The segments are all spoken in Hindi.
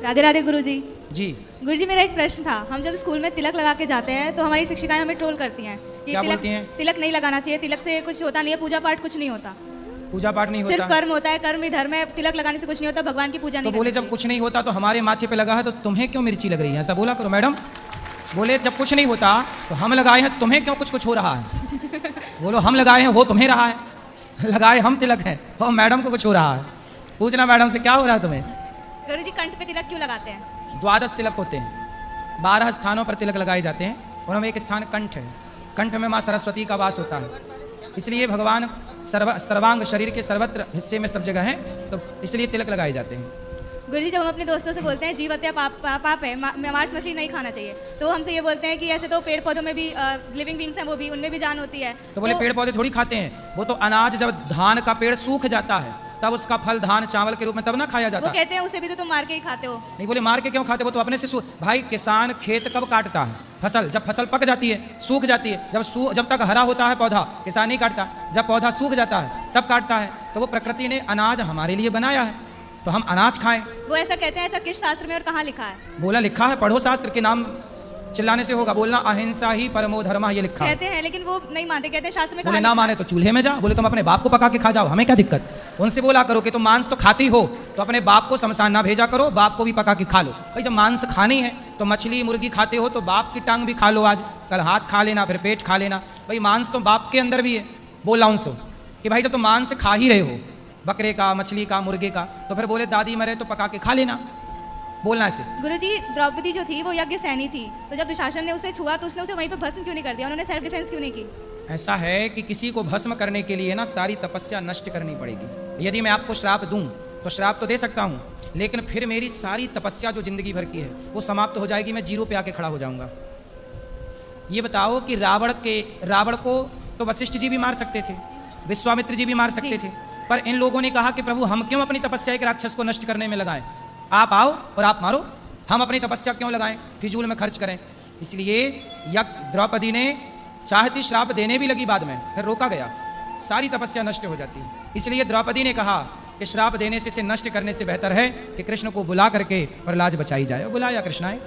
राधे राधे गुरुजी। जी गुरुजी मेरा एक प्रश्न था, हम जब स्कूल में तिलक लगा के जाते हैं तो हमारी शिक्षिकाएं हमें ट्रोल करती हैं कि क्या तिलक बोलती हैं? तिलक नहीं लगाना चाहिए, तिलक से कुछ होता नहीं है, पूजा पाठ कुछ नहीं होता, पूजा पाठ नहीं सिर्फ होता कर्म होता है, कर्म ही धर्म है, तिलक लगाने से कुछ नहीं होता, भगवान की पूजा तो नहीं बोले करनी जब कुछ नहीं होता तो हमारे माथे पे लगा है तो तुम्हें क्यों मिर्ची लग रही है, ऐसा बोला करो मैडम। बोले जब कुछ नहीं होता तो हम लगाए हैं, तुम्हें क्यों कुछ कुछ हो रहा है। बोलो हम लगाए हैं, हो तुम्हें रहा है, लगाए हम तिलक हैं और मैडम को कुछ हो रहा है। पूछना मैडम से क्या हो रहा है तुम्हें। गुरुजी कंठ पे तिलक क्यों लगाते हैं? 12 तिलक होते हैं, 12 स्थानों पर तिलक लगाए जाते हैं और हम एक स्थान कंठ है, कंठ में माँ सरस्वती का वास होता है, इसलिए भगवान सर्वांग शरीर के सर्वत्र हिस्से में सब जगह है, तो इसलिए तिलक लगाए जाते हैं। गुरुजी जब हम अपने दोस्तों से बोलते हैं जीव हत्या पाप है, मांस मछली नहीं खाना चाहिए, तो हमसे ये बोलते हैं कि ऐसे तो पेड़ पौधों में भी लिविंग बींग्स हैं, वो भी उनमें भी जान होती है। तो बोले पेड़ पौधे थोड़ी खाते हैं, वो तो अनाज जब धान का पेड़ सूख जाता है तब उसका फल धान चावल के रूप में तब ना खाया जाता वो कहते हैं उसे भी तो तुम मार के ही खाते हो। नहीं बोले मार के क्यों खाते, वो तो अपने से भाई किसान खेत कब काटता है, फसल जब फसल पक जाती है, सूख जाती है, जब तक हरा होता है पौधा किसान नहीं काटता, जब पौधा सूख जाता है तब काटता है। तो वो प्रकृति ने अनाज हमारे लिए बनाया है तो हम अनाज खाएं। वो ऐसा कहते हैं, ऐसा किस शास्त्र में और कहाँ लिखा है? बोला लिखा है, पढ़ो शास्त्र के नाम चिल्लाने से होगा, बोलना अहिंसा ही परमो धर्म, ये लिखा कहते हैं, लेकिन वो नहीं मानते, कहते हैं शास्त्र में बोले ना माने तो चूल्हे में जा, बोले तुम अपने बाप को पका के खा जाओ, हमें क्या दिक्कत। उनसे बोला करो कि तुम मांस तो खाती हो तो अपने बाप को शमशान ना भेजा करो, बाप को भी पका के खा लो। भाई जब मांस खानी है तो मछली मुर्गी खाते हो तो बाप की टांग भी खा लो, आज कल हाथ खा लेना, फिर पेट खा लेना, भाई मांस तो बाप के अंदर भी है। बोला उनसे कि भाई जब तुम मांस खा ही रहे हो, बकरे का, मछली का, मुर्गे का, तो फिर बोले दादी मरे तो पका के खा लेना, बोलना ऐसे। गुरुजी द्रौपदी जो थी वो यज्ञ सैनी थी, तो जब दुशासन ने उसे छुआ तो उसने उसे वहीं पे भस्म क्यों नहीं कर दिया, उन्होंने सेल्फ डिफेंस क्यों नहीं की? ऐसा है कि किसी को भस्म करने के लिए ना सारी तपस्या नष्ट करनी पड़ेगी। यदि मैं आपको श्राप दूं तो श्राप तो दे सकता हूं, लेकिन फिर मेरी सारी तपस्या जो जिंदगी भर की है वो समाप्त हो जाएगी, मैं जीरो पे आके खड़ा हो जाऊंगा। ये बताओ कि रावण को तो वशिष्ठ जी भी मार सकते थे, विश्वामित्र जी भी मार सकते थे, पर इन लोगों ने कहा कि प्रभु हम क्यों अपनी तपस्या एक राक्षस को नष्ट करने में लगाएं, आप आओ और आप मारो, हम अपनी तपस्या क्यों लगाएं, फिजूल में खर्च करें। इसलिए द्रौपदी ने चाहती श्राप देने भी लगी, बाद में फिर रोका गया, सारी तपस्या नष्ट हो जाती है। इसलिए द्रौपदी ने कहा कि श्राप देने से इसे नष्ट करने से बेहतर है कि कृष्ण को बुला करके प्रहलाद बचाई जाए। बुलाया कृष्ण आए।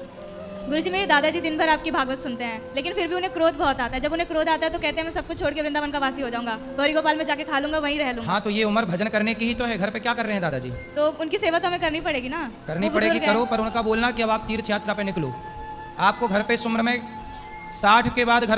गुरुजी मेरे दादाजी दिन भर आपकी भागवत सुनते हैं, लेकिन फिर भी उन्हें क्रोध बहुत आता है। जब उन्हें क्रोध आता है तो कहते हैं मैं सब कुछ छोड़ के वृंदावन का वासी हो जाऊंगा, गौरी गोपाल में जाके खा लूंगा, वहीं रह लूंगा। हाँ तो ये उम्र भजन करने की ही तो है, घर पे क्या कर रहे हैं दादाजी? तो उनकी सेवा तो हमें करनी पड़ेगी ना। करनी पड़ेगी, करो, पर उनका बोलना कि अब आप तीर्थ यात्रा पे निकलो, आपको घर पे इस उम्र में 60 के बाद घर